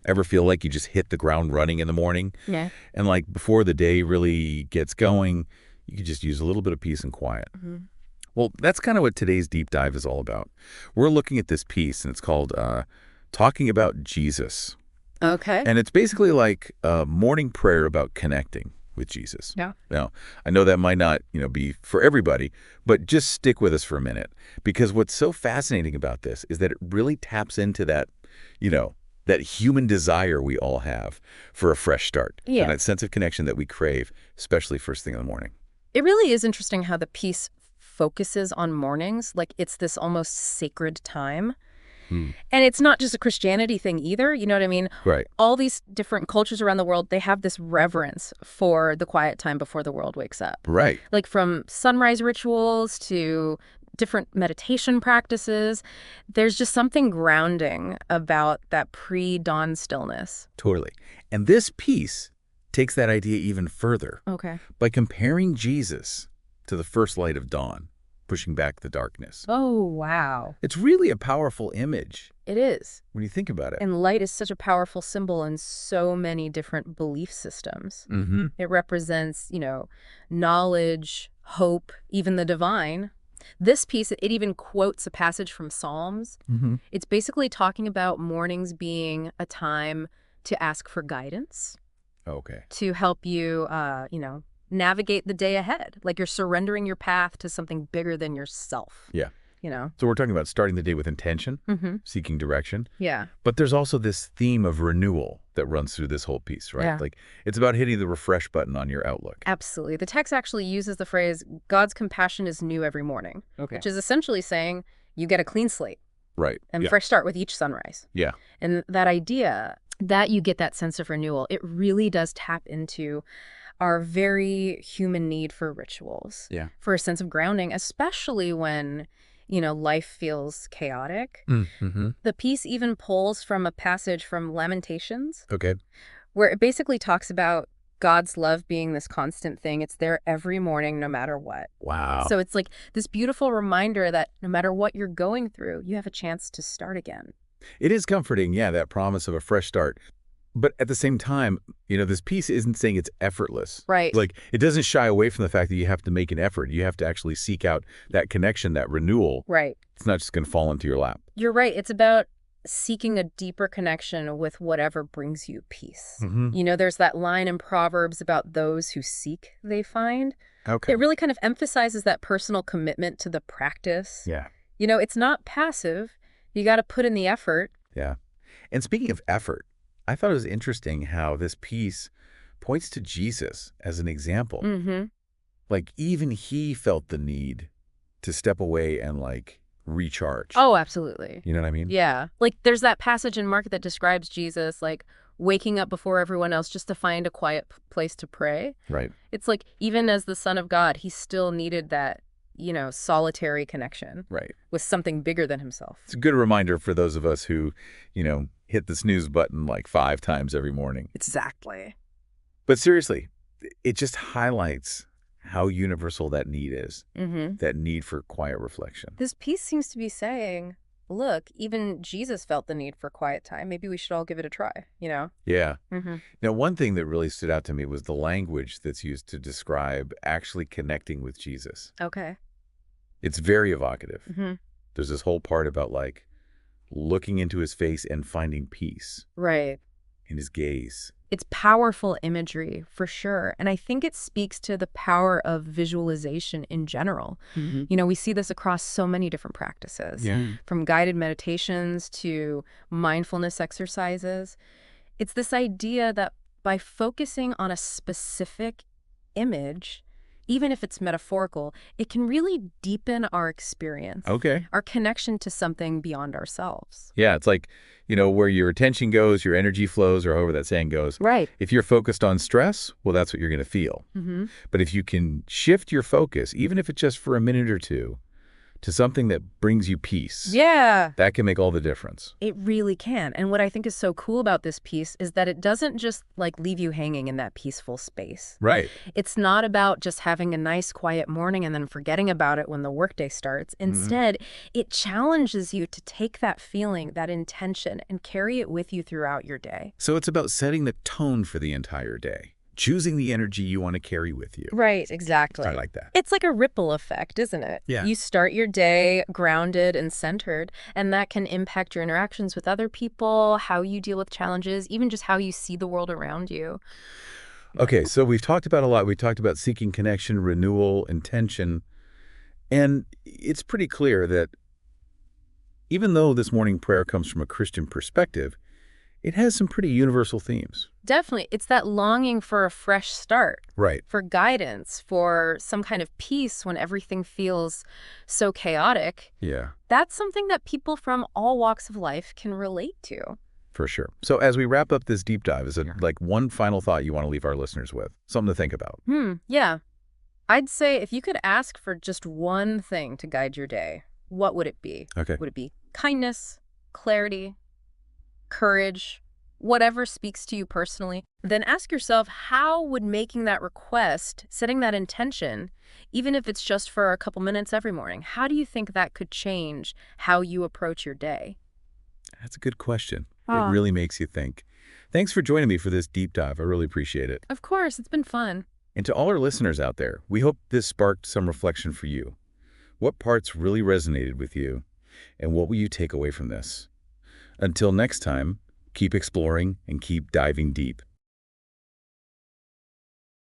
Ever feel like you just hit the ground running in the morning? Yeah. And like before the day really gets going, you could just use a little bit of peace and quiet. Well, that's kind of what today's deep dive is all about. We're looking at this piece, and it's called Talking About Jesus. Okay. And it's basically like a morning prayer about connecting with Jesus. Yeah. Now, I know that might not, be for everybody, but just stick with us for a minute, because what's so fascinating about this is that it really taps into that, that human desire we all have for a fresh start. Yeah. And that sense of connection that we crave, especially first thing in the morning. It really is interesting how the piece focuses on mornings, like it's this almost sacred time. And it's not just a Christianity thing either, you know what I mean? Right. All these different cultures around the world, they have this reverence for the quiet time before the world wakes up. Right. Like from sunrise rituals to different meditation practices, there's just something grounding about that pre-dawn stillness. Totally. And this piece takes that idea even further Okay. by comparing Jesus to the first light of dawn, pushing back the darkness. Oh, wow. It's really a powerful image It is. when you think about it. And light is such a powerful symbol in so many different belief systems. It represents, knowledge, hope, even the divine. This piece, it even quotes a passage from Psalms. It's basically talking about mornings being a time to ask for guidance, Okay. to help you, navigate the day ahead. Like you're surrendering your path to something bigger than yourself. Yeah. You know? So we're talking about starting the day with intention, seeking direction. Yeah. But there's also this theme of renewal that runs through this whole piece, right? Yeah. Like it's about hitting the refresh button on your outlook. Absolutely. The text actually uses the phrase, God's compassion is new every morning, which is essentially saying you get a clean slate Right. and Yeah. fresh start with each sunrise. Yeah. And that idea that you get that sense of renewal, it really does tap into our very human need for rituals, Yeah. for a sense of grounding, especially when, life feels chaotic. The piece even pulls from a passage from Lamentations, Okay. where it basically talks about God's love being this constant thing. It's there every morning, no matter what. Wow. So it's like this beautiful reminder that no matter what you're going through, you have a chance to start again. It is comforting, yeah, that promise of a fresh start. But at the same time, this piece isn't saying it's effortless. Right. Like, it doesn't shy away from the fact that you have to make an effort. You have to actually seek out that connection, that renewal. Right. It's not just going to fall into your lap. You're right. It's about seeking a deeper connection with whatever brings you peace. There's that line in Proverbs about those who seek, they find. Okay. It really kind of emphasizes that personal commitment to the practice. Yeah. It's not passive. You got to put in the effort. Yeah. And speaking of effort, I thought it was interesting how this piece points to Jesus as an example. Like, even he felt the need to step away and, recharge. Oh, absolutely. You know what I mean? Yeah. Like, there's that passage in Mark that describes Jesus, waking up before everyone else just to find a quiet place to pray. Right. It's like, even as the Son of God, he still needed that, solitary connection. Right. With something bigger than himself. It's a good reminder for those of us who, hit the snooze button 5 times every morning. Exactly. But seriously, it just highlights how universal that need is, that need for quiet reflection. This piece seems to be saying, look, even Jesus felt the need for quiet time. Maybe we should all give it a try, Yeah. Now, one thing that really stood out to me was the language that's used to describe actually connecting with Jesus. Okay. It's very evocative. There's this whole part about looking into his face and finding peace. Right. In his gaze. It's powerful imagery, for sure. And I think it speaks to the power of visualization in general. We see this across so many different practices, from guided meditations to mindfulness exercises. It's this idea that by focusing on a specific image, even if it's metaphorical, it can really deepen our experience. Okay. Our connection to something beyond ourselves. Yeah, it's like, where your attention goes, your energy flows, or however that saying goes. Right. If you're focused on stress, well, that's what you're going to feel. But if you can shift your focus, even if it's just for a minute or two, to something that brings you peace. Yeah. That can make all the difference. It really can. And what I think is so cool about this piece is that it doesn't just leave you hanging in that peaceful space. Right. It's not about just having a nice quiet morning and then forgetting about it when the workday starts. Instead, it challenges you to take that feeling, that intention, and carry it with you throughout your day. So it's about setting the tone for the entire day, choosing the energy you want to carry with you. Right, exactly. I like that. It's like a ripple effect, isn't it? Yeah. You start your day grounded and centered, and that can impact your interactions with other people, how you deal with challenges, even just how you see the world around you. Okay, so we've talked about a lot. We talked about seeking connection, renewal, intention, and it's pretty clear that even though this morning prayer comes from a Christian perspective, it has some pretty universal themes. Definitely. It's that longing for a fresh start. Right. For guidance, for some kind of peace when everything feels so chaotic. Yeah. That's something that people from all walks of life can relate to. For sure. So as we wrap up this deep dive, is it one final thought you want to leave our listeners with? Something to think about. Yeah. I'd say if you could ask for just one thing to guide your day, what would it be? Okay. Would it be kindness, clarity, courage, whatever speaks to you personally? Then ask yourself, how would making that request, setting that intention, even if it's just for a couple minutes every morning, how do you think that could change how you approach your day? That's a good question. It really makes you think. Thanks for joining me for this deep dive. I really appreciate it. Of course, it's been fun. And to all our listeners out there, we hope this sparked some reflection for you. What parts really resonated with you, and what will you take away from this? Until next time, keep exploring and keep diving deep.